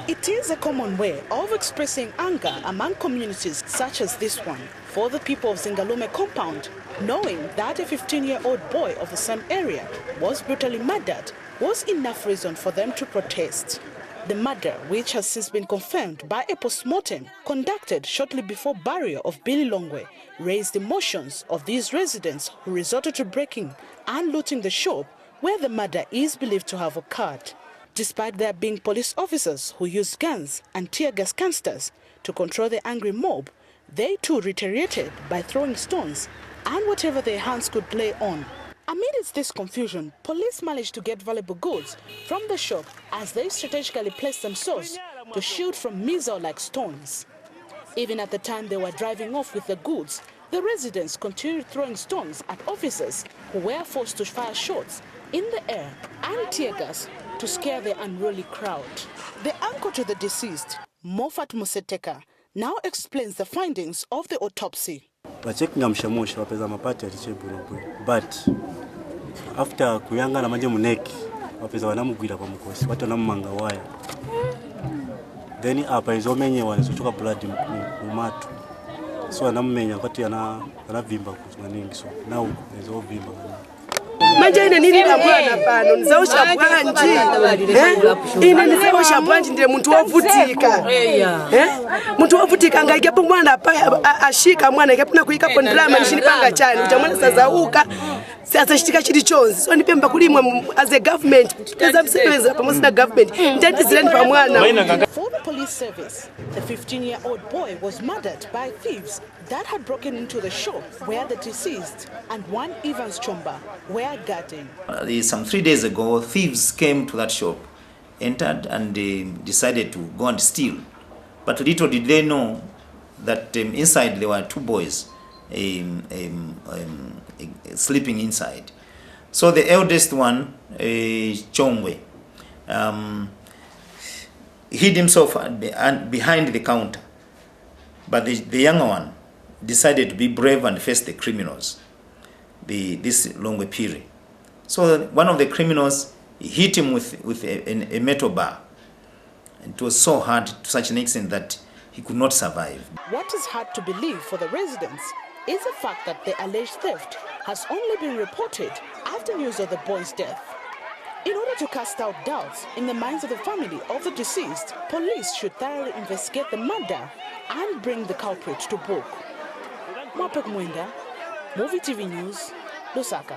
It is a common way of expressing anger among communities such as this one for the people of Zingalume compound, knowing that a 15-year-old boy of the same area was brutally murdered was enough reason for them to protest. The murder, which has since been confirmed by a post-mortem conducted shortly before burial of Billy Longwe, raised emotions of these residents who resorted to breaking and looting the shop where the murder is believed to have occurred. Despite there being police officers who used guns and tear gas canisters to control the angry mob, they too retaliated by throwing stones and whatever their hands could lay on. Amidst this confusion, police managed to get valuable goods from the shop as they strategically placed themselves to shield from missiles like stones. Even at the time they were driving off with the goods, the residents continued throwing stones at officers who were forced to fire shots in the air and tear gas to scare the unruly crowd. The uncle to the deceased, Mofat Museteka, now explains the findings of the autopsy. But after kuyanga na manje muneki wapeza wanamugwira kwa mukosi watu wanamanga waya then apa izomenye wanazochoka blood mumatu so anamenya wakati anavimba kuzinga so now izovimba manje ine nini la bwana pano nizaosha bwanji ine nizaosha bwanji ndile muntu wovutika muntu wovutika ngaikepo mwana pa ashika mwana ikapuna kuika po drama nishinipanga chani utamwana sazauka sasa chitika chili chonzi so nipemba kulimwe as a government teza msipeleza pamoja na government ndati zileni pa mwana. For the police service, the 15-year-old boy was murdered by thieves that had broken into the shop where the deceased and one Evans Chomba were guarding. Some 3 days ago, thieves came to that shop, entered and decided to go and steal. But little did they know that inside there were 2 boys sleeping inside. So the eldest one, Chongwe, hid himself behind the counter. But the younger one decided to be brave and face the criminals, this Longwe Piri. So one of the criminals hit him with a metal bar. It was so hard to such an extent that he could not survive. What is hard to believe for the residents is the fact that the alleged theft has only been reported after news of the boy's death. In order to cast out doubts in the minds of the family of the deceased, police should thoroughly investigate the murder and bring the culprit to book. Mwapek Mwenda, Muvi TV News, Lusaka.